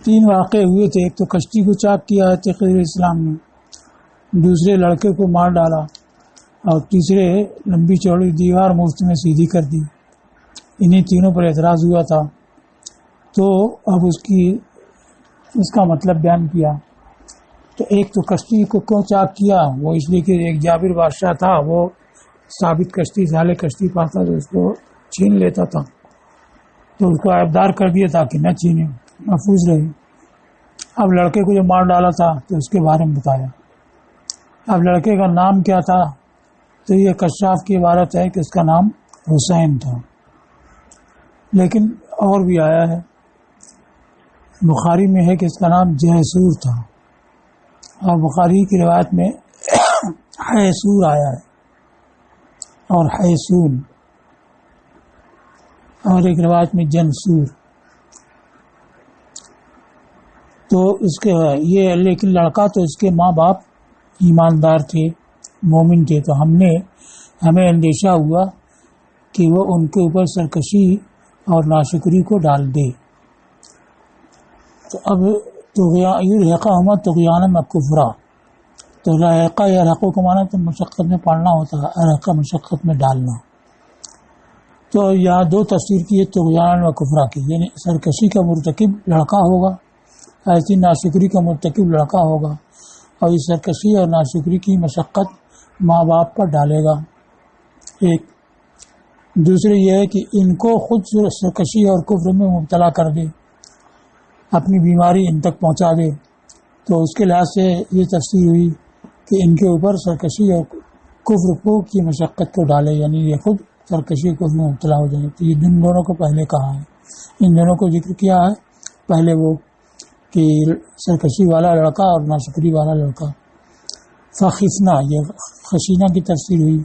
3 واقعے ہوئے تھے. ایک تو کشتی کو چاک کیا ہے خضر علیہ السلام نے، دوسرے لڑکے کو مار ڈالا، اور تیسرے لمبی چوڑی دیوار مفت میں سیدھی کر دی. انہیں تینوں پر اعتراض ہوا تھا. تو اب اس کا مطلب بیان کیا. تو ایک تو کشتی کو کیوں چاک کیا، وہ اس لیے کہ ایک جابر بادشاہ تھا، وہ ثابت کشتی سالے کشتی پاتا تو اس کو چھین لیتا تھا، تو اس کو عیبدار کر دیا تاکہ نہ چھینے، محفوظ رہے. اب لڑکے کو جو مار ڈالا تھا تو اس کے بارے میں بتایا. اب لڑکے کا نام کیا تھا، تو یہ کشاف کی عبارت ہے کہ اس کا نام حسین تھا، لیکن اور بھی آیا ہے. بخاری میں ہے کہ اس کا نام جہسور تھا، اور بخاری کی روایت میں حیسور آیا ہے اور حیسون، اور ایک روایت میں جنسور. تو اس کے یہ لیکن لڑکا تو اس کے ماں باپ ایماندار تھے، مومن تھے، تو ہمیں اندیشہ ہوا کہ وہ ان کے اوپر سرکشی اور ناشکری کو ڈال دے. تو اب یرحقہما طغیانا و کفرا، تو رحقہ یا رحقوں کو مانا تو مشقت میں پڑھنا ہوتا ہے، رحقہ مشقت میں ڈالنا. تو یہاں 2 تفسیر کی ہے طغیانا و کفرا کی، یعنی سرکشی کا مرتکب لڑکا ہوگا، ایسی ناشکری کا مرتکب لڑکا ہوگا، اور اس سرکشی اور ناشکری کی مشقت ماں باپ پر ڈالے گا. ایک دوسرے یہ ہے کہ ان کو خود سرکشی اور کفر میں مبتلا کر دے، اپنی بیماری ان تک پہنچا دے. تو اس کے لحاظ سے یہ تفسیر ہوئی کہ ان کے اوپر سرکشی اور کفر کی مشقت کو ڈالے، یعنی یہ خود سرکشی اور کفر میں مبتلا ہو جائے. تو یہ ان دونوں کو پہلے کہا ہے، ان دونوں کو ذکر کیا ہے پہلے، وہ کہ سرکشی والا لڑکا اور ناشکری والا لڑکا. فخفنا یہ خشینہ کی تفسیر ہوئی.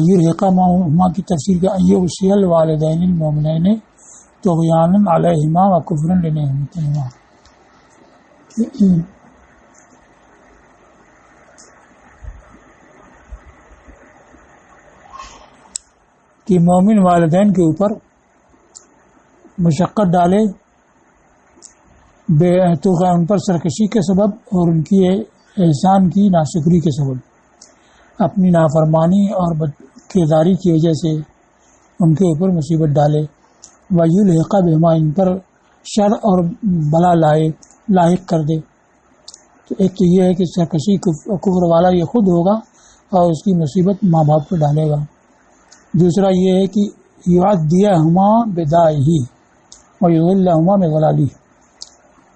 یرحقہما کی تفسیر کے ایغشی الوالدین المؤمنین طغیانا علیہما و کفرا لنعمتہما. کہ مومن والدین کے اوپر مشقت ڈالے تو ان پر سرکشی کے سبب اور ان کی احسان کی ناشکری کے سبب، اپنی نافرمانی اور بدکرداری کی وجہ سے ان کے اوپر مصیبت ڈالے. وَيُلْحِقَ بِهِمَا ان پر شر اور بلا لاحق کر دے. تو ایک تو یہ ہے کہ سرکشی کفر والا یہ خود ہوگا اور اس کی مصیبت ماں باپ کو ڈالے گا. دوسرا یہ ہے کہ يُعَدِّيَهُمَا بِدَائِهِ وَيُضِلَّهُمَا بِضَلَالِهِ،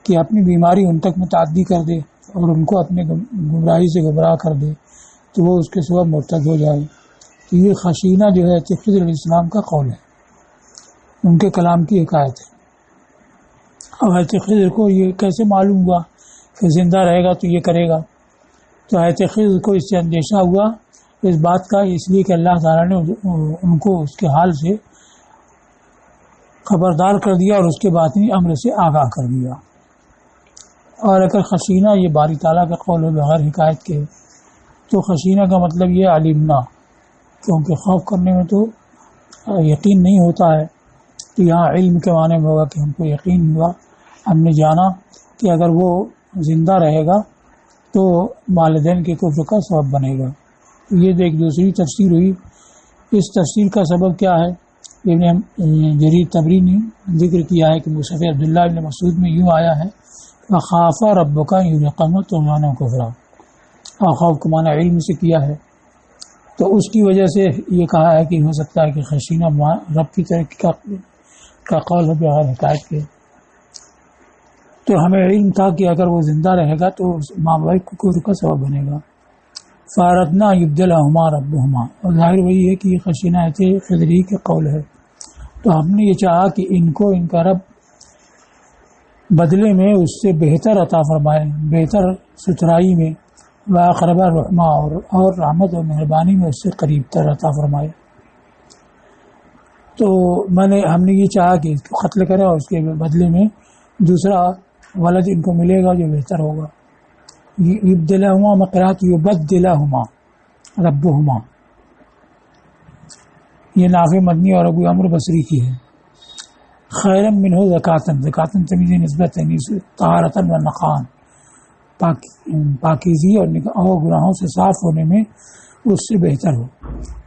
کہ اپنی بیماری ان تک متعدی کر دے اور ان کو اپنے گمراہی سے گمراہ کر دے، تو وہ اس کے سبب مرتد ہو جائے. تو یہ خشینہ جو ہے خضر علیہ السلام کا قول ہے، ان کے کلام کی حکایت ہے. اب حضرت خضر کو یہ کیسے معلوم ہوا کہ زندہ رہے گا تو یہ کرے گا؟ تو حضرت خضر کو اس سے اندیشہ ہوا اس بات کا، اس لیے کہ اللہ تعالیٰ نے ان کو اس کے حال سے خبردار کر دیا اور اس کے باطنی امر سے آگاہ کر دیا. اور اگر خشینہ یہ باری تعالیٰ کا قول ہے بغیر حکایت کے، تو خشینہ کا مطلب یہ علمنا، کیونکہ خوف کرنے میں تو یقین نہیں ہوتا ہے، تو یہاں علم کے معنی میں ہوگا کہ ہم کو یقین ہوا، ہم نے جانا کہ اگر وہ زندہ رہے گا تو والدین کے کفر کا سبب بنے گا. یہ تو ایک دوسری تفسیر ہوئی. اس تفسیر کا سبب کیا ہے؟ ابن جریر طبری نے ذکر کیا ہے کہ مصحف عبداللہ ابن مسعود میں یوں آیا ہے وَخَافَ رَبُّكَ يُلْحِقَهُمَا طُغْيَانًا وَكُفْرًا، اور خوف کو معنی علم سے کیا ہے. تو اس کی وجہ سے یہ کہا ہے کہ ہو سکتا ہے کہ خشینہ رب کی طرف کا قول ہے بغیر حکایت کے. تو ہمیں علم تھا کہ اگر وہ زندہ رہے گا تو ماں باپ کو کفر کا سبب بنے گا. فَأَرَدْنَا يُبْدِلَهُمَا رَبُّهُمَا، اور ظاہر وہی ہے کہ یہ خشینہ خضری کے قول ہے. تو ہم نے یہ چاہا کہ ان کو ان کا رب بدلے میں اس سے بہتر عطا فرمائے، بہتر ستھرائی میں، وَأَقْرَبَ رَحْمَةً، اور رحمت اور مہربانی میں اس سے قریب تر عطا فرمائے. تو ہم نے یہ چاہا کہ اس کو قتل کرے اور اس کے بدلے میں دوسرا ولد ان کو ملے گا جو بہتر ہوگا. یبدلہما مقرات یبدلہما ربہما، یہ نافع مدنی اور ابو عمرو بصری کی ہے. خیرم منہ زکاتن، زکاتن تمیز نسبت ہے، طہارتن و نقان، پاکیزی اور گناہوں سے صاف ہونے میں اس سے بہتر ہو۔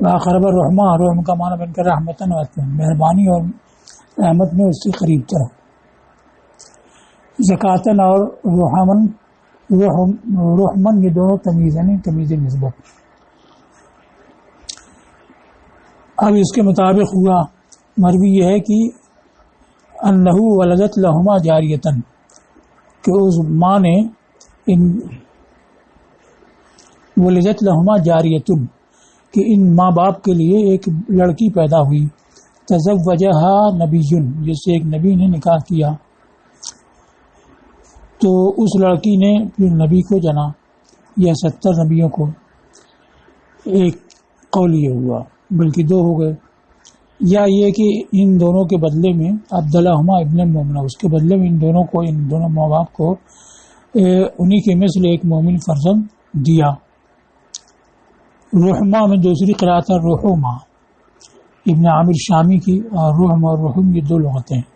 وآخرب الرحمٰ، رحم کا معنی بن کر رحمتن و عطفن، مہربانی اور رحمت میں اس سے قریب تر ہو۔ زکاتن اور رحمن یہ دونوں تمیز ہیں، تمیز نسبت۔ اب اس کے مطابق ہوا، مروی یہ ہے کہ انہو ولدت لہما جاریتن، کہ اس ماں نے ولدت لہما جاریتن، کہ ان ماں باپ کے لیے ایک لڑکی پیدا ہوئی، تزوجہا نبی، جس سے ایک نبی نے نکاح کیا، تو اس لڑکی نے پھر نبی کو جنا، یا 70 نبیوں کو، ایک قول یہ ہوا، بلکہ 2 ہو گئے، یا یہ کہ ان دونوں کے بدلے میں عبداللہما ابن مومنہ، اس کے بدلے میں ان دونوں ماں باپ کو انہی کے مثل ایک مومن فرزند دیا۔ رحمہ میں دوسری قرأت ہے رحمہ، ابن عامر شامی کی، اور رحم اور رحم یہ 2 لغتیں ہیں۔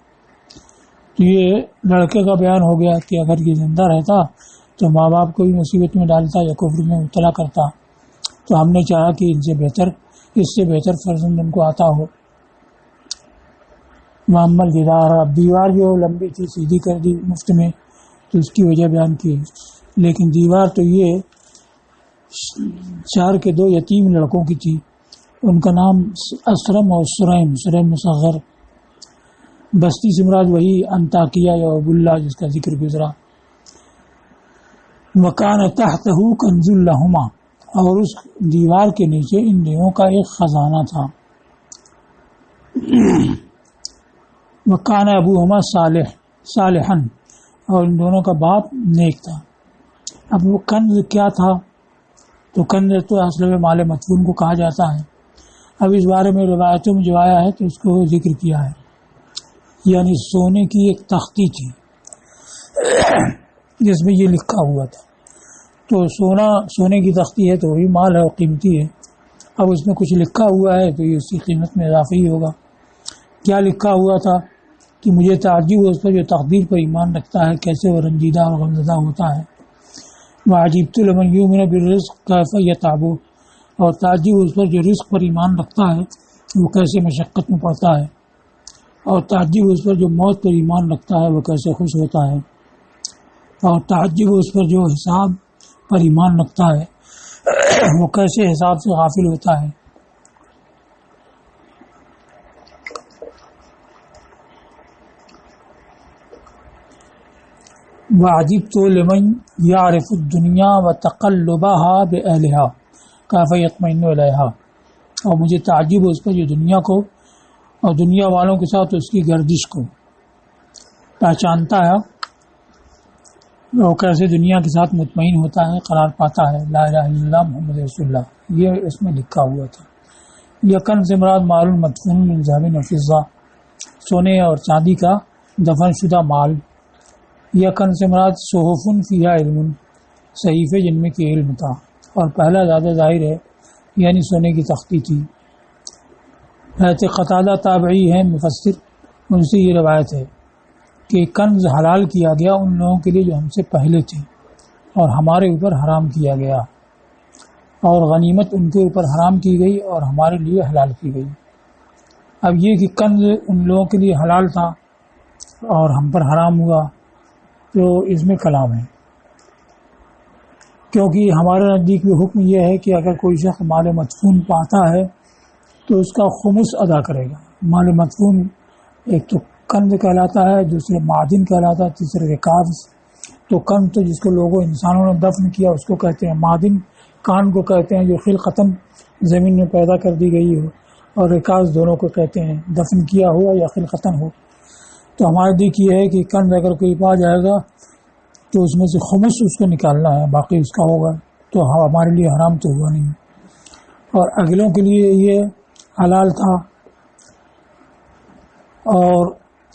تو یہ لڑکے کا بیان ہو گیا کہ اگر یہ زندہ رہتا تو ماں باپ کو بھی مصیبت میں ڈالتا یا کفر میں مبتلا کرتا، تو ہم نے چاہا کہ اس سے بہتر فرزند ان کو عطا ہو۔ محمد جدار، اب دیوار جو لمبی تھی سیدھی کر دی مفت میں، تو اس کی وجہ بیان کی، لیکن دیوار تو یہ 4 کے 2 یتیم لڑکوں کی تھی، ان کا نام اسرم اور سریم مصغر، بستی سے مراد وہی انطاکیہ یا ابو اللہ جس کا ذکر گزرا۔ وکان تحتہ کنز لہما، اور اس دیوار کے نیچے ان دونوں کا ایک خزانہ تھا۔ وکان ابوہما صالحن، اور ان دونوں کا باپ نیک تھا۔ اب وہ کنز کیا تھا؟ تو کنز تو اصل میں مال مدفون کو کہا جاتا ہے۔ اب اس بارے میں روایتوں میں جو آیا ہے تو اس کو ذکر کیا ہے، یعنی سونے کی ایک تختی تھی جس میں یہ لکھا ہوا تھا۔ تو سونے کی تختی ہے تو وہی مال ہے اور قیمتی ہے۔ اب اس میں کچھ لکھا ہوا ہے تو یہ اس کی قیمت میں اضافہ ہی ہوگا۔ کیا لکھا ہوا تھا کہ مجھے تعجب اس پر جو تقدیر پر ایمان رکھتا ہے کیسے وہ رنجیدہ اور غمزدہ ہوتا ہے۔ وعجبت لمن یؤمن بالرزق کیف یتعب، اور تعجب اس پر جو رزق پر ایمان رکھتا ہے وہ کیسے مشقت میں پڑتا ہے، اور تعجب اس پر جو موت پر ایمان رکھتا ہے وہ کیسے خوش ہوتا ہے، اور تعجب اس پر جو حساب پر ایمان رکھتا ہے وہ کیسے حساب سے غافل ہوتا ہے۔ وعجبت لمن يعرف الدنيا وتقلبها بأهلها كيف يطمئن إليها، اور مجھے تعجب اس پر جو دنیا کو اور دنیا والوں کے ساتھ اس کی گردش کو پہچانتا ہے، وہ کیسے دنیا کے ساتھ مطمئن ہوتا ہے، قرار پاتا ہے۔ لا الہ الا اللہ محمد رسول اللہ، یہ اس میں لکھا ہوا تھا۔ یقن سے مراد مال مدفون من ذهب و فضہ، سونے اور چاندی کا دفن شدہ مال۔ یقن سے مراد صحف فیہا علم، صحیفے جن میں کی علم تھا، اور پہلا زیادہ ظاہر ہے یعنی سونے کی تختی تھی۔ حضرت قتادہ تابعی ہیں مفسر، ان سے یہ روایت ہے کہ کنز حلال کیا گیا ان لوگوں کے لیے جو ہم سے پہلے تھے، اور ہمارے اوپر حرام کیا گیا، اور غنیمت ان کے اوپر حرام کی گئی اور ہمارے لیے حلال کی گئی۔ اب یہ کہ کنز ان لوگوں کے لیے حلال تھا اور ہم پر حرام ہوا، تو اس میں کلام ہے، کیونکہ ہمارے نزدیک بھی حکم یہ ہے کہ اگر کوئی شخص مال مدفون پاتا ہے تو اس کا خمس ادا کرے گا۔ مال مدفون ایک تو کنز کہلاتا ہے، دوسرے معدن کہلاتا ہے، تیسرے رکاز۔ تو کنز تو جس کو لوگوں انسانوں نے دفن کیا اس کو کہتے ہیں، معدن کان کو کہتے ہیں جو خلقتاً زمین میں پیدا کر دی گئی ہو، اور رکاز دونوں کو کہتے ہیں دفن کیا ہوا یا خلقتاً ہو۔ تو ہمارے دیکھ یہ ہے کہ کنز اگر کوئی پا جائے گا تو اس میں سے خمس اس کو نکالنا ہے، باقی اس کا ہوگا، تو ہمارے لیے حرام تو ہوا نہیں، اور اگلوں کے لیے یہ حلال تھا اور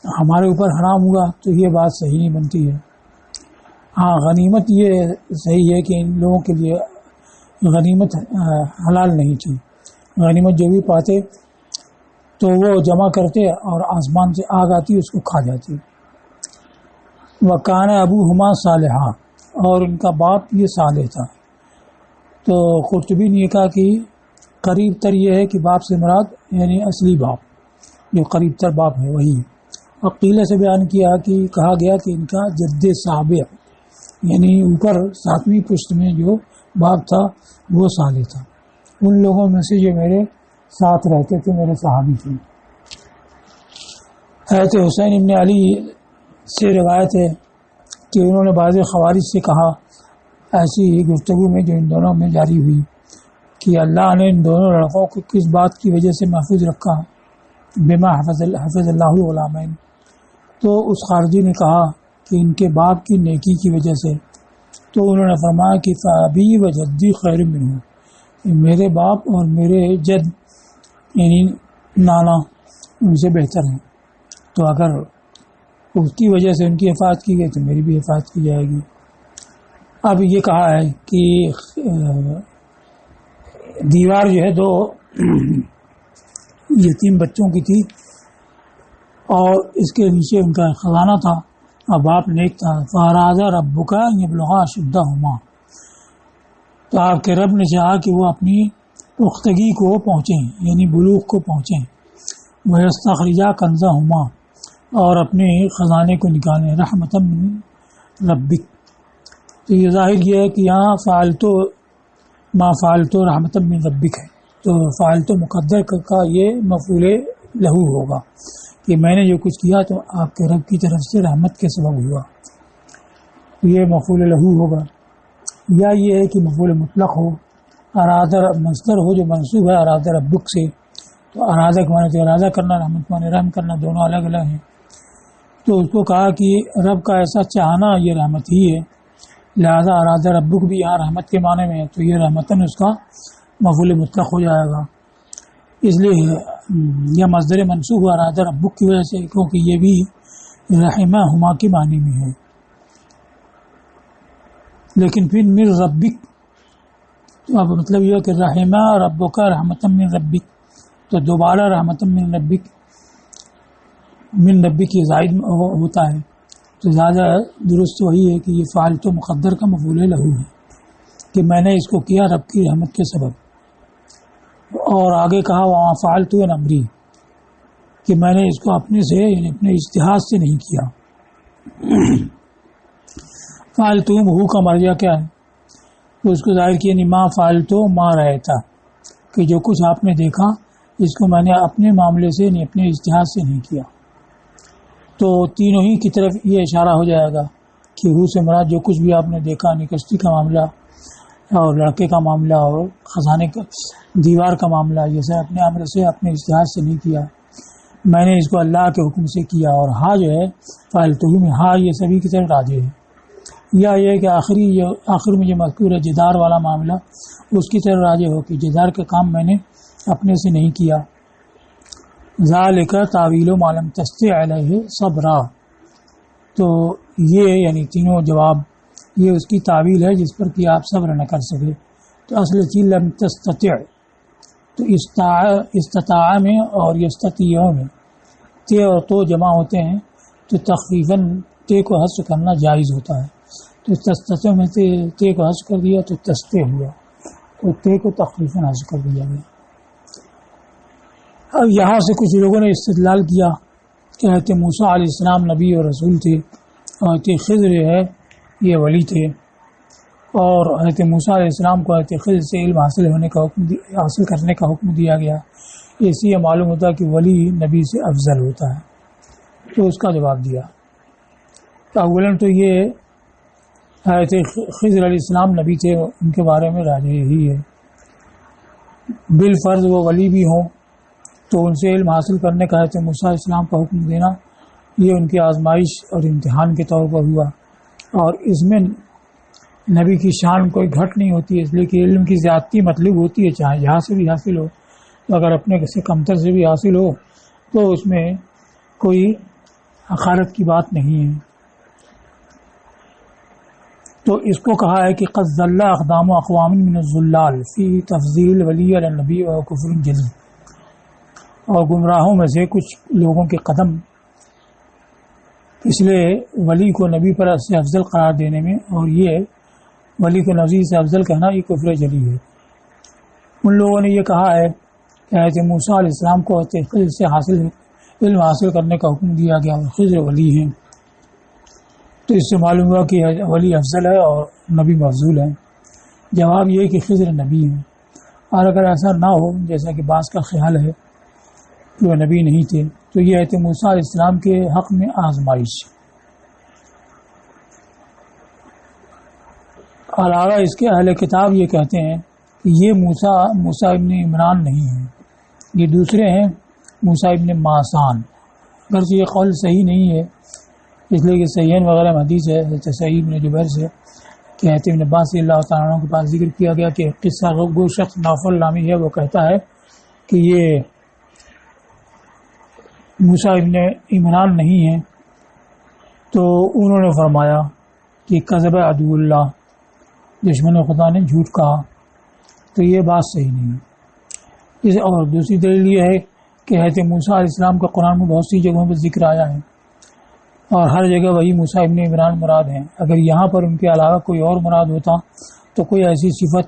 ہمارے اوپر حرام ہوا، تو یہ بات صحیح نہیں بنتی ہے۔ ہاں غنیمت یہ صحیح ہے کہ ان لوگوں کے لیے غنیمت حلال نہیں تھی، غنیمت جو بھی پاتے تو وہ جمع کرتے اور آسمان سے آگ آتی اس کو کھا جاتی. وکان ابوہما صالحا، اور ان کا باپ یہ صالح تھا. تو قرطبی نے کہا کہ قریب تر یہ ہے کہ باپ سے مراد یعنی اصلی باپ، جو قریب تر باپ ہے وہی. اور قیلہ سے بیان کیا کہ کہا گیا کہ ان کا جد سابع یعنی اوپر 7ویں پشت میں جو باپ تھا وہ صالح تھا. ان لوگوں میں سے جو میرے ساتھ رہتے تھے، میرے صحابی تھے. حضرت حسین ابن علی سے روایت ہے کہ انہوں نے بعض خوارج سے کہا ایسی گفتگو میں جو ان دونوں میں جاری ہوئی کہ اللہ نے ان دونوں لڑکوں کو کس بات کی وجہ سے محفوظ رکھا، بما حفظ اللہ علامین. تو اس خارجی نے کہا کہ ان کے باپ کی نیکی کی وجہ سے. تو انہوں نے فرمایا کہ فابی و جدی خیر منہ، میرے باپ اور میرے جد یعنی نانا ان سے بہتر ہیں. تو اگر اس کی وجہ سے ان کی حفاظت کی گئی تو میری بھی حفاظت کی جائے گی. اب یہ کہا ہے کہ دیوار جو ہے 2 یتیم بچوں کی تھی اور اس کے نیچے ان کا خزانہ تھا اور باپ نیک تھا. فارادہ ربک یبلغا اشدہما، تو آپ کے رب نے چاہا کہ وہ اپنی پختگی کو پہنچیں یعنی بلوغ کو پہنچیں. ویستخرجا کنزہما، اور اپنے خزانے کو نکالیں. رحمتا من ربک، تو یہ ظاہر یہ ہے کہ یہاں فعلتو ما فعلتو رحمتا من ربک ہے. تو فعلتو مقدر کا یہ مفعول لہو ہوگا کہ میں نے جو کچھ کیا تو آپ کے رب کی طرف سے رحمت کے سبب ہوا. یہ مفعول لہو ہوگا. یا یہ ہے کہ مفعول مطلق ہو، ارادہ مصدر ہو جو منصوب ہے ارادہ ربک سے. تو ارادہ کے معنی تو ارادہ کرنا، رحمت معنی رحم کرنا، دونوں الگ الگ ہیں. تو اس کو کہا کہ رب کا ایسا چاہنا یہ رحمت ہی ہے، لہذا ارادہ ربک بھی یہاں رحمت کے معنی میں ہے. تو یہ رحمتاً اس کا مفعول مطلق ہو جائے گا. اس لیے یہ مصدر منصوب ہوا ارادہ ربک کی وجہ سے، کیونکہ یہ بھی رحمہ ہما کے معنی میں ہے. لیکن پھر من ربک، تو اب مطلب یہ کہ رحمہ ربک رحمتا من ربک، تو دوبارہ رحمتا من ربک، من ربک کی زائد ہوتا ہے. تو زیادہ درست وہی ہے کہ یہ فعلتو مقدر کا مفعول لہو ہے کہ میں نے اس کو کیا رب کی رحمت کے سبب. اور آگے کہا وہاں فعلتو ان امری، کہ میں نے اس کو اپنے سے یعنی اپنے اجتہاد سے نہیں کیا. فعلتو ہو کا مرجع کیا ہے؟ تو اس کو ظاہر کیا یعنی ما فعلتو ما رہتا، کہ جو کچھ آپ نے دیکھا اس کو میں نے اپنے معاملے سے یعنی اپنے اجتہاد سے نہیں کیا. تو تینوں ہی کی طرف یہ اشارہ ہو جائے گا کہ ہو سے مراد جو کچھ بھی آپ نے دیکھا، نکستی کا معاملہ اور لڑکے کا معاملہ اور خزانے کا دیوار کا معاملہ، یہ سب اپنے عمل سے اپنے اجتہاد سے نہیں کیا، میں نے اس کو اللہ کے حکم سے کیا. اور ہاں جو ہے فعلتو میں ہاں یہ سبھی کی طرف راجع ہے. یا یہ کہ آخر میں جو مذکور ہے جدار والا معاملہ اس کی طرف راجع ہو کہ جدار کے کام میں نے اپنے سے نہیں کیا. ذالک تعویل ما لم تستطع علیہ صبرا، تو یہ یعنی تینوں جواب یہ اس کی تعویل ہے جس پر کہ آپ صبر نہ کر سکے. تو اصل چیز لم تستطع، تو استطاع میں اور یستطیع میں تے اور تو جمع ہوتے ہیں تو تخفیفاً تے کو حذف کرنا جائز ہوتا ہے. تو تستطع میں تے کو حذف کر دیا تو تستے ہوا، تو تے کو تخفیفاً حذف کر دیا گیا. اب یہاں سے کچھ لوگوں نے استدلال کیا کہ حضرت موسیٰ علیہ السلام نبی اور رسول تھے اور حضرت خضر ہے یہ ولی تھے، اور حضرت موسیٰ علیہ السلام کو حضرت خضر سے علم حاصل کرنے کا حکم دیا گیا. اس لیے معلوم ہوتا ہے کہ ولی نبی سے افضل ہوتا ہے. تو اس کا جواب دیا اولاً تو یہ حضرت خضر علیہ السلام نبی تھے، ان کے بارے میں راجع ہی ہے. بالفرض وہ ولی بھی ہوں تو ان سے علم حاصل کرنے کا حضرت موسیٰ علیہ السلام کا حکم دینا یہ ان کی آزمائش اور امتحان کے طور پر ہوا، اور اس میں نبی کی شان کوئی گھٹ نہیں ہوتی ہے، اس لیے کہ علم کی زیادتی مطلوب ہوتی ہے چاہے جہاں سے بھی حاصل ہو. تو اگر اپنے کسی کمتر سے بھی حاصل ہو تو اس میں کوئی حقارت کی بات نہیں ہے. تو اس کو کہا ہے کہ قد ضل اقدام اقوام من الضلال فی تفضیل ولی علی النبی و کفر جلی. اور گمراہوں میں سے کچھ لوگوں کے قدم پچھلے ولی کو نبی پر سے افضل قرار دینے میں، اور یہ ولی کو نبی سے افضل کہنا یہ کفر جلی ہے۔ ان لوگوں نے یہ کہا ہے کہ حضرت موسیٰ علیہ السلام کو خضر سے علم حاصل کرنے کا حکم دیا گیا اور خضر ولی ہیں، تو اس سے معلوم ہوا کہ ولی افضل ہے اور نبی مفضول ہے۔ جواب یہ کہ خضر نبی ہیں، اور اگر ایسا نہ ہو جیسا کہ بعض کا خیال ہے کہ وہ نبی نہیں تھے تو یہ حضرت موسیٰ علیہ السلام کے حق میں آزمائش۔ علاوہ اس کے اہل کتاب یہ کہتے ہیں کہ یہ موسیٰ ابن عمران نہیں ہیں، یہ دوسرے ہیں، موسیٰ ابن ماسان۔ اگرچہ یہ قول صحیح نہیں ہے، اس لیے کہ صحیحین وغیرہ میں حدیث ہے حضرت سعید بن جبیر سے کہ حضرت ابن عباس رضی اللہ تعالیٰ عنہ کے پاس ذکر کیا گیا کہ قصہ گو شخص نوفل نامی ہے، وہ کہتا ہے کہ یہ موسیٰ ابن عمران نہیں ہیں، تو انہوں نے فرمایا کہ کذب عدو اللہ، دشمن خدا نے جھوٹ کہا، تو یہ بات صحیح نہیں ہے۔ اور دوسری دلیل یہ ہے کہ حضرت موسیٰ علیہ السلام کا قرآن میں بہت سی جگہوں پر ذکر آیا ہے اور ہر جگہ وہی موسیٰ ابن عمران مراد ہیں۔ اگر یہاں پر ان کے علاوہ کوئی اور مراد ہوتا تو کوئی ایسی صفت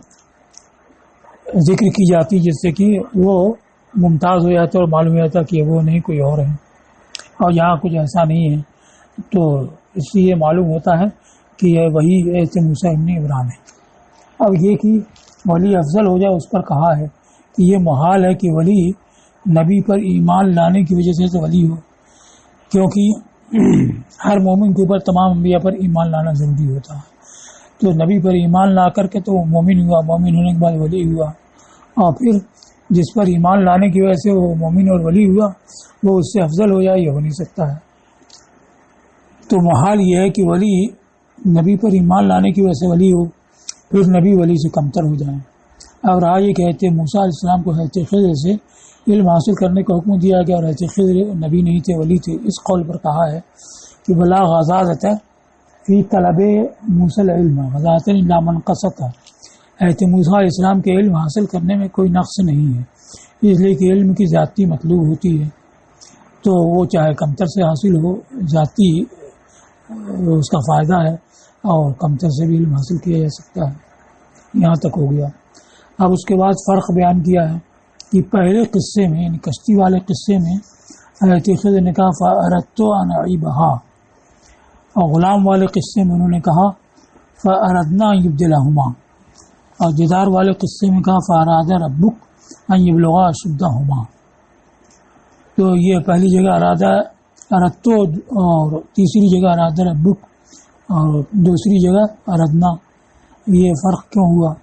ذکر کی جاتی جس سے کہ وہ ممتاز ہو جاتا اور معلوم ہو جاتا کہ وہ نہیں کوئی اور ہے، اور یہاں کچھ ایسا نہیں ہے، تو اس لیے معلوم ہوتا ہے کہ یہ وہی ایسے موسیٰ ابن عمران ہے۔ اب یہ کہ ولی افضل ہو جائے اس پر کہا ہے کہ یہ محال ہے کہ ولی نبی پر ایمان لانے کی وجہ سے ولی ہو، کیونکہ ہر مومن کے اوپر تمام انبیاء پر ایمان لانا ضروری ہوتا ہے، تو نبی پر ایمان لا کر کے تو وہ مومن ہوا، مومن ہونے کے بعد ولی ہوا، اور پھر جس پر ایمان لانے کی وجہ سے وہ مومن اور ولی ہوا وہ اس سے افضل ہو جائے، یہ ہو نہیں سکتا ہے۔ تو محال یہ ہے کہ ولی نبی پر ایمان لانے کی وجہ سے ولی ہو پھر نبی ولی سے کمتر ہو جائیں۔ اور رہا یہ کہتے موسیٰ علیہ السلام کو حضرت خضر سے علم حاصل کرنے کا حکم دیا گیا اور حضرت خضر نبی نہیں تھے، ولی تھے، اس قول پر کہا ہے کہ بلا غزازت فی طلب موسیٰ العلم غزازت الا من قصد، حضرت موسیٰ علیہ السلام کے علم حاصل کرنے میں کوئی نقص نہیں ہے، اس لیے کہ علم کی ذاتی مطلوب ہوتی ہے، تو وہ چاہے کمتر سے حاصل ہو، ذاتی اس کا فائدہ ہے، اور کمتر سے بھی علم حاصل کیا جا سکتا ہے۔ یہاں تک ہو گیا۔ اب اس کے بعد فرق بیان کیا ہے کہ پہلے قصے میں یعنی کشتی والے قصے میں حضرت خضر نے کہا فَأَرَدْتُ أَنْ أَعِيبَهَا، اور غلام والے قصے میں انہوں نے کہا فَأَرَدْنَا أَنْ يُبْدِلَهُمَا، اور جدار والے قصے میں کہا فَأَرَادَ رَبُّكَ أَنْ يَبْلُغَا أَشُدَّهُمَا۔ تو یہ پہلی جگہ اردتو اور تیسری جگہ اراد ربک اور دوسری جگہ اردنا، یہ فرق کیوں ہوا؟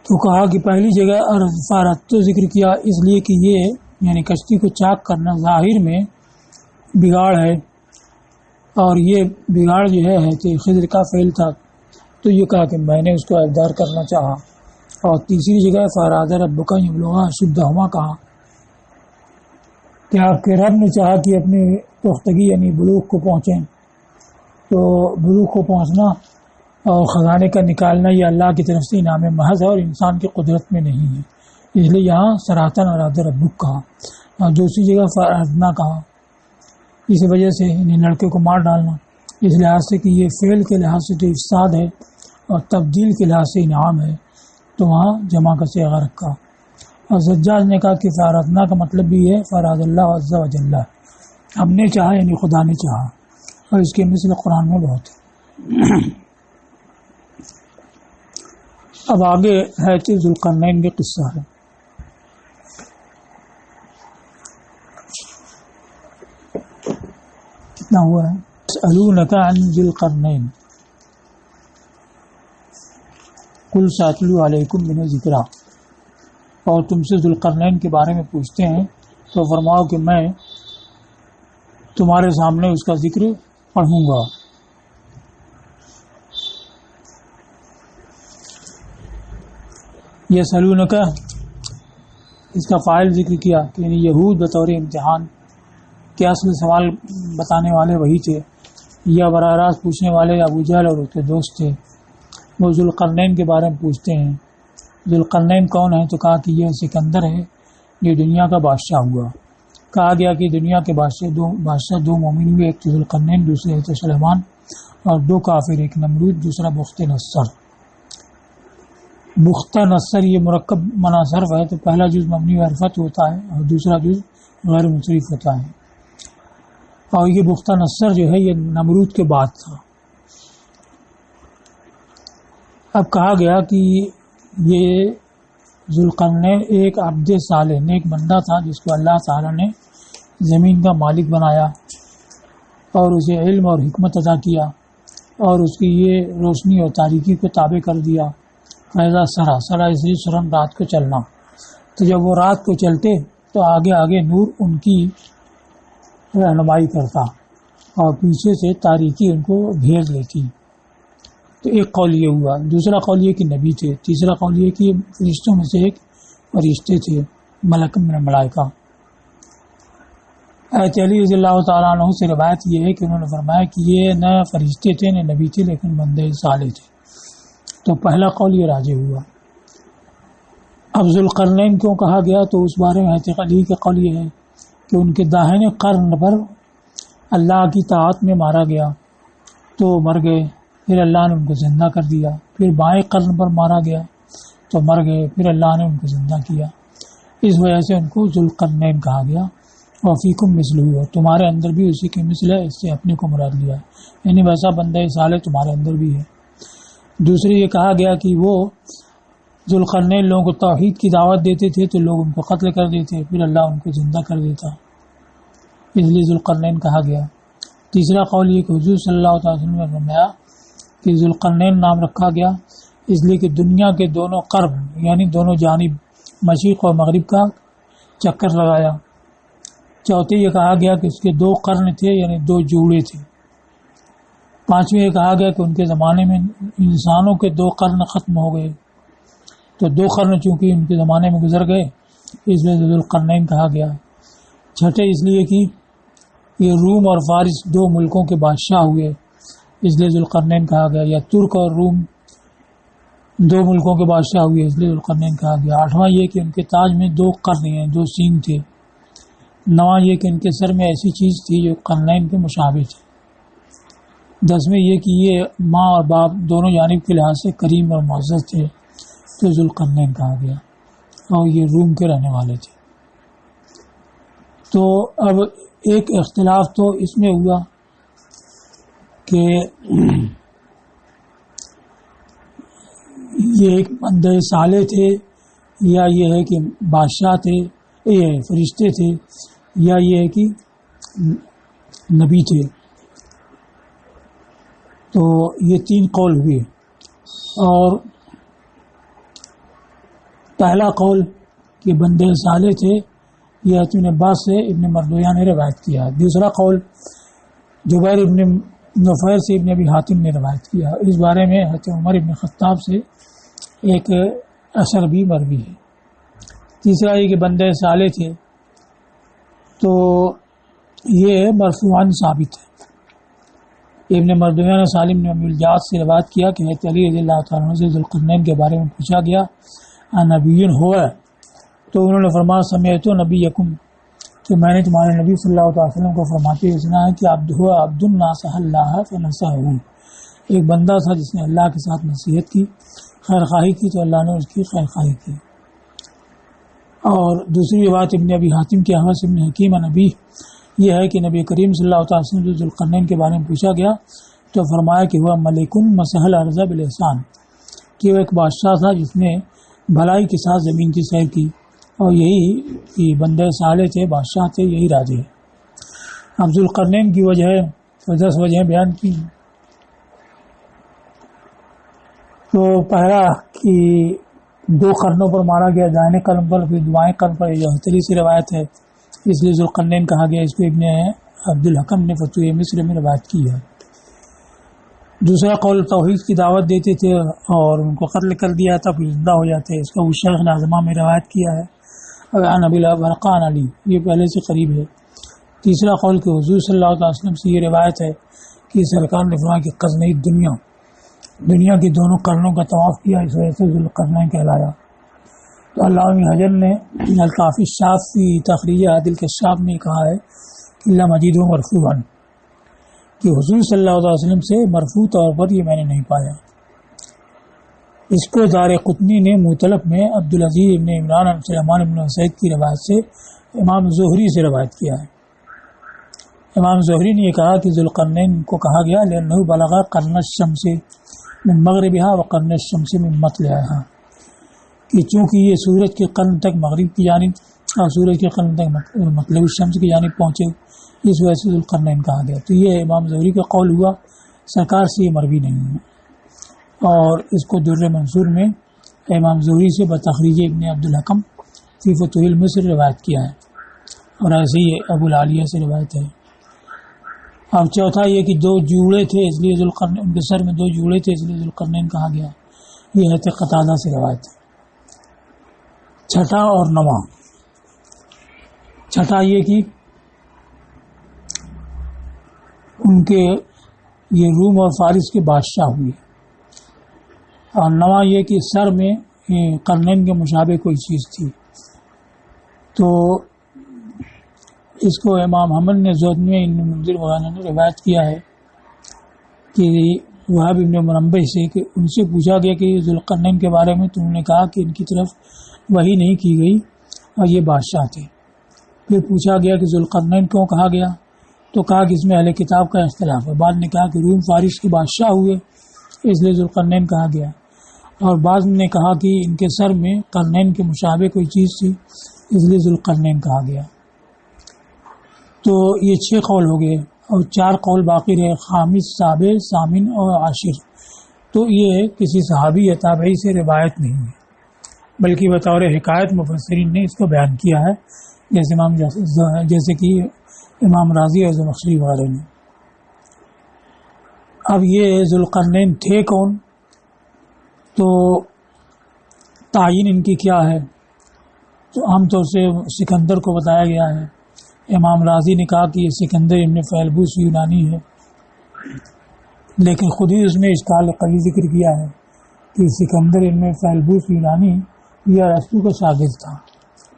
تو کہا کہ پہلی جگہ اردتو ذکر کیا اس لیے کہ یہ یعنی کشتی کو چاک کرنا ظاہر میں بگاڑ ہے، اور یہ بگاڑ جو ہے خضر کا فعل تھا، تو یہ کہا کہ میں نے اس کو ابدار کرنا چاہا۔ اور تیسری جگہ فاراد ربک یبلغا اشدہما کہا کہ آپ کے رب نے چاہا کہ اپنی پختگی یعنی بلوغ کو پہنچیں، تو بلوغ کو پہنچنا اور خزانے کا نکالنا یہ اللہ کی طرف سے انعام محض ہے اور انسان کی قدرت میں نہیں ہے، اس لیے یہاں صراحتاً اراد ربک کہا، اور دوسری جگہ فاردنا کہا، اس وجہ سے انہیں لڑکے کو مار ڈالنا اس لحاظ سے کہ یہ فعل کے لحاظ سے تو افساد ہے اور تبدیل کے لحاظ سے انعام ہے، تو وہاں جمع کا صیغہ رکھا۔ اور زجاج نے کہا کہ فارادنا کا مطلب بھی ہے فراد اللہ عز و جل، ہم نے چاہا یعنی خدا نے چاہا، اور اس کے مثل قرآن میں بہت ہے۔ اب آگے ہے کہ ذوالقرنین کا قصہ ہے۔ کتنا ہوا ہے؟ یسألونک عن ذی القرنین قل ساتلو علیکم منہ ذکرا، اور تم سے ذوالقرنین کے بارے میں پوچھتے ہیں تو فرماؤ کہ میں تمہارے سامنے اس کا ذکر پڑھوں گا۔ یسألونک اس کا فاعل ذکر کیا کہ یعنی یہود بطور امتحان کے اصل سوال بتانے والے وہی تھے، یا براہ راست پوچھنے والے ابو جہل اور اس کے دوست تھے، وہ ذوالقرنین کے بارے میں پوچھتے ہیں۔ ذوالقرنین کون ہے؟ تو کہا کہ یہ سکندر ہے یہ دنیا کا بادشاہ ہوا. کہا گیا کہ دنیا کے بادشاہ دو مومن ہوئے، ایک ذوالقرنین دوسرے حضرت سلیمان، اور دو کافر، ایک نمرود دوسرا بخت نصر. بخت نصر یہ مرکب مناصرف ہے، تو پہلا جز مبنی عرفت ہوتا ہے اور دوسرا جز غیر مصرف ہوتا ہے. اور یہ بخت نصر جو ہے یہ نمرود کے بعد تھا. اب کہا گیا کہ یہ ذوالقرنین ایک عبد صالح نیک بندہ تھا جس کو اللہ تعالیٰ نے زمین کا مالک بنایا اور اسے علم اور حکمت عطا کیا اور اس کی یہ روشنی اور تاریکی کو تابع کر دیا. فیضا سرا اسی سرن رات کو چلنا، تو جب وہ رات کو چلتے تو آگے آگے نور ان کی رہنمائی کرتا اور پیچھے سے تاریکی ان کو گھیر لیتی. تو ایک قول یہ ہوا. دوسرا قول یہ کہ نبی تھے. تیسرا قول یہ کہ فرشتوں میں سے ایک فرشتے تھے، ملک من الملائکہ. حضرت علی رضی اللہ تعالیٰ عنہ سے روایت یہ ہے کہ انہوں نے فرمایا کہ یہ نہ فرشتے تھے نہ نبی تھے لیکن بندے صالح تھے. تو پہلا قول یہ راجح ہوا. اب ذوالقرنین کیوں کہا گیا تو اس بارے میں حضرت علی کا قول یہ ہے کہ ان کے داہنے قرن پر اللہ کی طاعت میں مارا گیا تو مر گئے، پھر اللہ نے ان کو زندہ کر دیا. پھر بائیں قرن پر مارا گیا تو مر گئے، پھر اللہ نے ان کو زندہ کیا. اس وجہ سے ان کو ذوالقرنین کہا گیا. وفیکم مثلہ، اور تمہارے اندر بھی اسی کی مثل ہے، اس سے اپنے کو مراد لیا ہے، یعنی ویسا بندہ صالح تمہارے اندر بھی ہے. دوسری یہ کہا گیا کہ وہ ذوالقرنین لوگوں کو توحید کی دعوت دیتے تھے تو لوگ ان کو قتل کر دیتے، پھر اللہ ان کو زندہ کر دیتا، اس لیے ذوالقرنین کہا گیا. تیسرا قول یہ کہ حضور صلی اللہ علیہ وسلم نے فرمایا کہ ذوالقرنین نام رکھا گیا اس لیے کہ دنیا کے دونوں قرب یعنی دونوں جانب مشرق اور مغرب کا چکر لگایا. چوتھے یہ کہا گیا کہ اس کے دو قرن تھے یعنی دو جوڑے تھے. پانچویں یہ کہا گیا کہ ان کے زمانے میں انسانوں کے دو قرن ختم ہو گئے، تو دو قرن چونکہ ان کے زمانے میں گزر گئے اس لیے ذوالقرنین کہا گیا. چھٹے اس لیے کہ یہ روم اور فارس دو ملکوں کے بادشاہ ہوئے اس لیے ذوالقرنین کہا گیا، یا ترک اور روم دو ملکوں کے بادشاہ ہوئے اس لیے ذوالقرنین کہا گیا. آٹھواں یہ کہ ان کے تاج میں دو قرن ہیں، دو سینگ تھے. نواں یہ کہ ان کے سر میں ایسی چیز تھی جو قرنین کے مشابہ تھی. دسویں یہ کہ یہ ماں اور باپ دونوں جانب کے لحاظ سے کریم اور معزز تھے تو ذوالقرنین کہا گیا، اور یہ روم کے رہنے والے تھے. تو اب ایک اختلاف تو اس میں ہوا کہ یہ ایک بندے صالح تھے یا یہ ہے کہ بادشاہ تھے، یہ فرشتے تھے، یا یہ ہے کہ نبی تھے. تو یہ تین قول ہوئے. اور پہلا قول کہ بندے صالح تھے یہ ابن عباس سے ابن مردویہ نے روایت کیا. دوسرا قول جبیر ابن نفیر سے ابن ابی حاتم نے روایت کیا. اس بارے میں حضرت عمر ابن خطاب سے ایک اثر بھی مروی ہے. تیسرا یہ کہ بندے صالح تھے تو یہ مرفوعاً ثابت ہے. ابن مردویہ نے سالم نے الجاد سے روایت کیا کہ حضرت علی رضی اللہ تعالیٰ عنہ سے ذوالقرنین کے بارے میں پوچھا گیا نبی ہوا، تو انہوں نے فرمایا سمعت نبی یکم، کہ میں نے تمہارے نبی صلی اللہ علیہ وسلم کو فرماتے ہوئے سنا ہے کہ عبد الناصح اللہ فنصحہ، ایک بندہ تھا جس نے اللہ کے ساتھ نصیحت کی، خیر خواہی کی تو اللہ نے اس کی خیر خواہی کی. اور دوسری بات ابن ابی حاتم کے حوث ابن حکیم نبی یہ ہے کہ نبی کریم صلی اللہ علیہ وسلم سے ذوالقرنین کے بارے میں پوچھا گیا تو فرمایا کہ وہ ملکن مسحل ارض بالاحسان، کہ وہ ایک بادشاہ تھا جس نے بھلائی کے ساتھ زمین کی سیر کی، اور یہی کہ بندے صالح تھے، بادشاہ تھے، یہی راجے ہے. اب ذوالقرنین کی وجہ 10 وجہیں بیان کی. تو پہلا کہ 2 قرنوں پر مارا گیا، دائیں قرن پر پھر بائیں قرن پر، یہ حتری سی روایت ہے اس لیے ذوالقرنین کہا گیا. اس کو ابن عبد الحکم نے فتوح مصر میں روایت کی ہے. دوسرا قول توحید کی دعوت دیتے تھے اور ان کو قتل کر دیا تھا پھر زندہ ہو جاتے، اس کا وہ شیخ ناظمہ میں روایت کیا ہے. نبی برقان علی یہ پہلے سے قریب ہے. تیسرا قول کہ حضور صلی اللہ علیہ وسلم سے یہ روایت ہے کہ سرکار نے فرمایا کہ قزنی دنیا کی دونوں قرنوں کا طواف کیا، اس وجہ سے ذوالقرنین کہلایا. تو تو علامہ حجر نے الکافی الشاف فی تخریج عادل کشاف میں کہا ہے کہ اللہ مجید و مرفوعا کہ حضور صلی اللہ علیہ وسلم سے مرفوع طور پر یہ میں نے نہیں پایا. اس کو دار قطنی نے مطلب میں عبدالعزیز ابن عمران عن سلیمان ابن سعید کی روایت سے امام زہری سے روایت کیا ہے. امام زہری نے یہ کہا کہ ذوالقرنین کو کہا گیا لأنه بلغ قرن الشمس من مغربها وقرن الشمس من مطلعها کہ چونکہ یہ سورج کے قرن تک مغرب کی جانب اور سورج کے قرن تک مطلع الشمس کی جانب پہنچے، اس وجہ سے ذوالقرنین کہا گیا. تو یہ امام زہری کا قول ہوا، سرکار سے یہ مروی نہیں ہے. اور اس کو در منصور میں امام زہری سے بتخریج ابن عبدالحکم فی فتوح المصر روایت کیا ہے، اور ایسے ہی ابو العالیہ سے روایت ہے. اب چوتھا یہ کہ دو جوڑے تھے اس لیے ذوالقرنین، ان کے سر میں دو جوڑے تھے اس لیے ذوالقرنین کہا گیا، یہ ہے قتادہ سے روایت ہے. چھٹا اور نواں. چھٹا یہ کہ ان کے یہ روم اور فارس کے بادشاہ ہوئے، اور نواں یہ کہ سر میں قرنین کے مشابہ کوئی چیز تھی. تو اس کو امام حمد نے زہد میں ابن منذر وغیرہ نے روایت کیا ہے کہ وہاب ابن منبہ سے کہ ان سے پوچھا گیا کہ ذوالقرنین کے بارے میں تو انہوں نے کہا کہ ان کی طرف وحی نہیں کی گئی اور یہ بادشاہ تھے. پھر پوچھا گیا کہ ذوالقرنین کیوں کہا گیا، تو کہا کہ اس میں اہل کتاب کا اختلاف ہے. بعد نے کہا کہ روم فارس کے بادشاہ ہوئے اس لیے ذوالقرنین کہا گیا، اور بعض نے کہا کہ ان کے سر میں قرنین کے مشابہ کوئی چیز تھی اس لیے ذوالقرنین کہا گیا. تو یہ 6 قول ہو گئے، اور 4 قول باقی رہے، خامس، سابع، ثامن اور عاشر. تو یہ کسی صحابی یا تابعی سے روایت نہیں ہے، بلکہ بطور حکایت مفسرین نے اس کو بیان کیا ہے، جیسے کہ امام راضی اور زمخشری وغیرہ نے. اب یہ ذوالقرنین تھے کون، تو تعین ان کی کیا ہے، تو عام طور سے سکندر کو بتایا گیا ہے. امام راضی نے کہا کہ یہ سکندر ابن فیلبوس یونانی ہے، لیکن خود ہی اس میں اشکال قوی ذکر کیا ہے کہ سکندر ابن فیلبوس یونانی یہ ارسطو کا شاگرد تھا،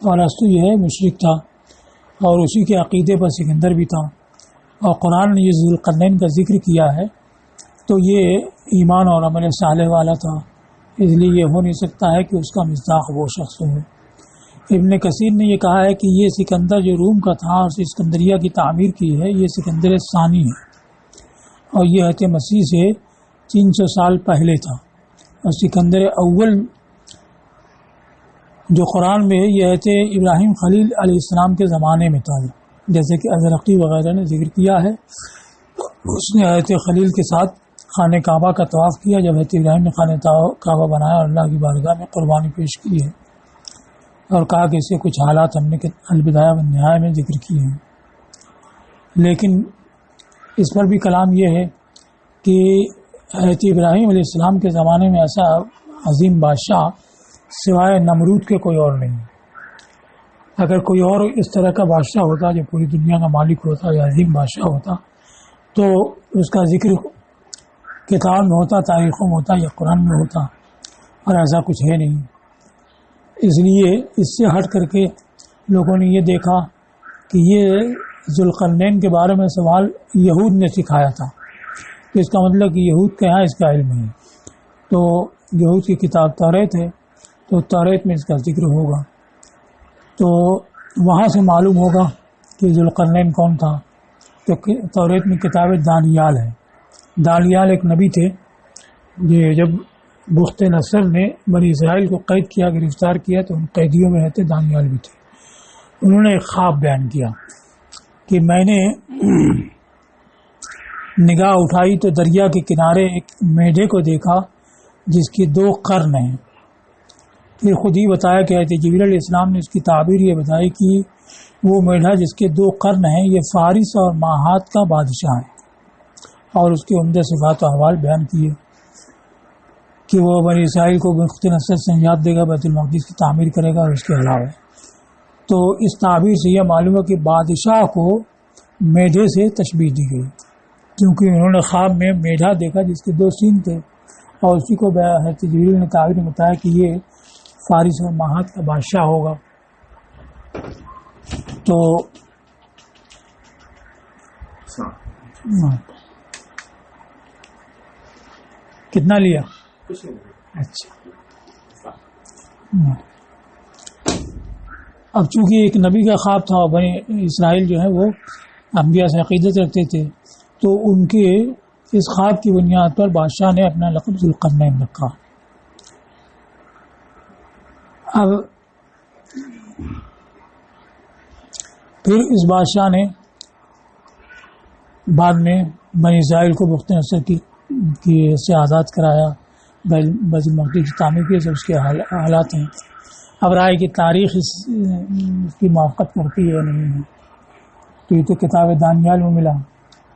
اور ارسطو یہ ہے مشرک تھا، اور اسی کے عقیدے پر سکندر بھی تھا. اور قرآن نے یہ ذوالقرنین کا ذکر کیا ہے تو یہ ایمان اور عمل صالح والا تھا، اس لیے یہ ہو نہیں سکتا ہے کہ اس کا مصداق وہ شخص ہو. ابن کثیر نے یہ کہا ہے کہ یہ سکندر جو روم کا تھا اور اسکندریہ کی تعمیر کی ہے، یہ سکندر ثانی ہے، اور یہ حضرت مسیح سے 300 سال پہلے تھا. اور سکندر اول جو قرآن میں ہے یہ حضرت ابراہیم خلیل علیہ السلام کے زمانے میں تھا، جیسے کہ ازرقی وغیرہ نے ذکر کیا ہے. اس نے حضرت خلیل کے ساتھ خانہ کعبہ کا طواف کیا جب حضرت ابراہیم نے خانہ کعبہ بنایا اور اللہ کی بارگاہ میں قربانی پیش کی ہے، اور کہا کہ اس کے کچھ حالات ہم نے البدایہ والنہایہ میں ذکر کیے ہیں. لیکن اس پر بھی کلام یہ ہے کہ حضرت ابراہیم علیہ السلام کے زمانے میں ایسا عظیم بادشاہ سوائے نمرود کے کوئی اور نہیں. اگر کوئی اور اس طرح کا بادشاہ ہوتا جو پوری دنیا کا مالک ہوتا یا عظیم بادشاہ ہوتا تو اس کا ذکر کتاب میں ہوتا، تاریخوں میں ہوتا یا قرآن میں ہوتا، اور ایسا کچھ ہے نہیں. اس لیے اس سے ہٹ کر کے لوگوں نے یہ دیکھا کہ یہ ذوالقرنین کے بارے میں سوال یہود نے سکھایا تھا، تو اس کا مطلب کہ یہود کے یہاں اس کا علم ہے. تو یہود کی کتاب توریت ہے، تو توریت میں اس کا ذکر ہوگا، تو وہاں سے معلوم ہوگا کہ ذوالقرنین کون تھا. تو توریت میں کتاب دانیال ہے. دانیال ایک نبی تھے، یہ جب بخت نصر نے بنی اسرائیل کو قید کیا، گرفتار کیا، تو ان قیدیوں میں رہتے دانیال بھی تھے. انہوں نے ایک خواب بیان کیا کہ میں نے نگاہ اٹھائی تو دریا کے کنارے ایک میڈھے کو دیکھا جس کی 2 قرن ہیں. پھر خود ہی بتایا کہ حضرت جبریل علیہ السلام نے اس کی تعبیر یہ بتائی کہ وہ میڈھا جس کے 2 قرن ہیں یہ فارس اور ماہات کا بادشاہ ہے، اور اس کے عمدہ صفات و احوال بیان کیے کہ وہ بنی اسرائیل کو بخت نصر سے نجات دے گا، بیت المقدس کی تعمیر کرے گا اور اس کے علاوہ. تو اس تعبیر سے یہ معلوم ہے کہ بادشاہ کو میڈھے سے تشبیہ دی گئی، کیونکہ انہوں نے خواب میں میڈھا دیکھا جس کے 2 سینگ تھے، اور اسی کو حضرت جبریل نے تعبیر میں بتایا کہ یہ فارس اور ماہات کا بادشاہ ہوگا. تو کتنا لیا؟ اچھا. اب چونکہ ایک نبی کا خواب تھا، بنی اسرائیل جو ہے وہ انبیاء سے عقیدت رکھتے تھے، تو ان کے اس خواب کی بنیاد پر بادشاہ نے اپنا لقب ذوالقرنین رکھا. اب پھر اس بادشاہ نے بعد میں بنی اسرائیل کو بخت نصر کی سے آزاد کرایا، بیت المقدس کی تعمیر کی. سب اس کے حالات ہیں. اب رائے کی تاریخ اس کی موافقت کرتی ہے نہیں ہے، تو یہ تو کتاب دانیال میں ملا.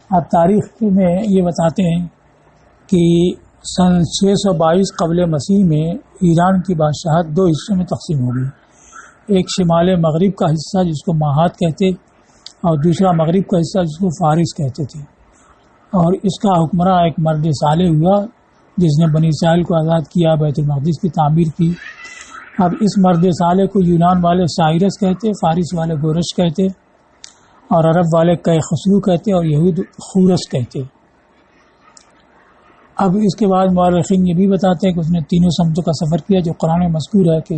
اب تاریخ میں یہ بتاتے ہیں کہ سن 622 قبل مسیح میں ایران کی بادشاہت 2 حصوں میں تقسیم ہو گئی. ایک شمال مغرب کا حصہ جس کو ماہات کہتے، اور دوسرا مغرب کا حصہ جس کو فارس کہتے تھے. اور اس کا حکمراں ایک مرد صالح ہوا جس نے بنی اسرائیل کو آزاد کیا، بیت المقدس کی تعمیر کی. اب اس مرد صالح کو یونان والے سائرس کہتے، فارس والے گورش کہتے، اور عرب والے کئے خسرو کہتے، اور یہود خورس کہتے. اب اس کے بعد مورخین یہ بھی بتاتے ہیں کہ اس نے تینوں سمتوں کا سفر کیا جو قرآن میں مذکور ہے، کہ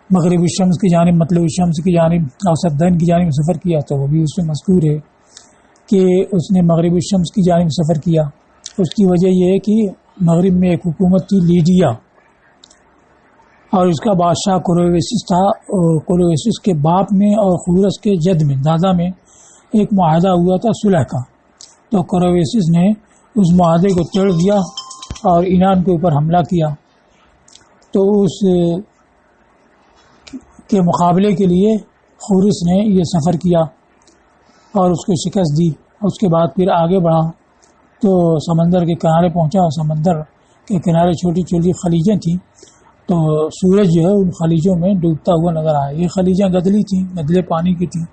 مغرب الشمس کی جانب، مطلب الشمس کی جانب، اور سدین کی جانب سفر کیا. تو وہ بھی اس میں مذکور ہے کہ اس نے مغرب الشمس کی جانب سفر کیا. اس کی وجہ یہ ہے کہ مغرب میں ایک حکومت تھی لیڈیا، اور اس کا بادشاہ کورویسس تھا. اور کورویسس کے باپ میں اور خورس کے جد میں، دادا میں ایک معاہدہ ہوا تھا صلح کا. تو کورویسس نے اس معاہدے کو توڑ دیا اور ایران کے اوپر حملہ کیا. تو اس کے مقابلے کے لیے خورس نے یہ سفر کیا اور اس کو شکست دی. اس کے بعد پھر آگے بڑھا تو سمندر کے کنارے پہنچا، اور سمندر کے کنارے چھوٹی چھوٹی خلیجیں تھیں. تو سورج جو ہے ان خلیجوں میں ڈوبتا ہوا نظر آیا. یہ خلیجیں گدلی تھیں، گدلے پانی کی تھیں.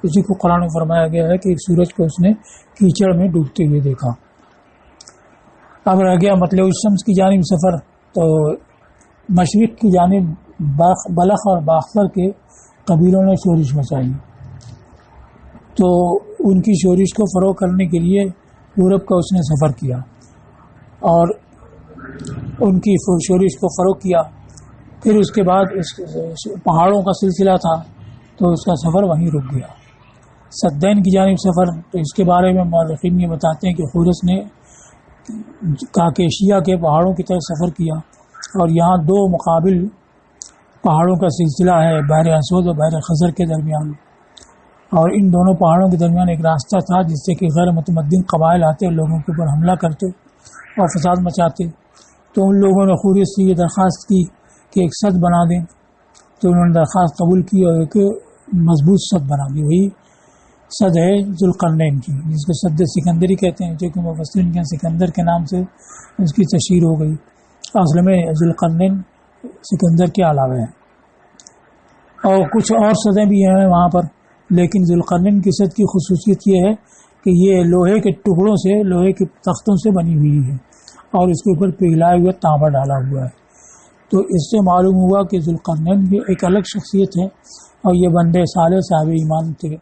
اسی کو قرآن میں فرمایا گیا ہے کہ ایک سورج کو اس نے کیچڑ میں ڈوبتے ہوئے دیکھا. اب رہ گیا مطلب الشمس کی جانب سفر. تو مشرق کی جانب بلخ اور باختر کے قبیلوں نے شورش مچائی. تو ان کی شورش کو فروغ کرنے کے لیے یورپ کا اس نے سفر کیا اور ان کی شورش کو فروغ کیا. پھر اس کے بعد اس پہاڑوں کا سلسلہ تھا تو اس کا سفر وہیں رک گیا. سدین کی جانب سفر، تو اس کے بارے میں مورخین یہ بتاتے ہیں کہ خورس نے کاکیشیا کے پہاڑوں کی طرف سفر کیا، اور یہاں 2 مقابل پہاڑوں کا سلسلہ ہے، بحر اسود اور بحر خزر کے درمیان. اور ان دونوں پہاڑوں کے درمیان ایک راستہ تھا جس سے کہ غیر متمدن قبائل آتے اور لوگوں کے اوپر حملہ کرتے اور فساد مچاتے. تو ان لوگوں نے خورس سے یہ درخواست کی کہ ایک سد بنا دیں. تو انہوں نے درخواست قبول کی اور ایک مضبوط سد بنا دی. وہی سد ہے ذوالقرنین کی، جس کو سد سکندری کہتے ہیں، جو کہ مفسرین کے سکندر کے نام سے اس کی تشہیر ہو گئی. اصل میں ذوالقرنین سکندر کے علاوہ ہے، اور کچھ اور سدیں بھی ہیں وہاں پر. لیکن ذوالقرنین کی سد کی خصوصیت یہ ہے کہ یہ لوہے کے ٹکڑوں سے، لوہے کے تختوں سے بنی ہوئی ہے، اور اس کے اوپر پگھلائے ہوئے تانبا ڈالا ہوا ہے. تو اس سے معلوم ہوا کہ ذوالقرنین بھی ایک الگ شخصیت ہے، اور یہ بندے صالح صاحب ایمان تھے.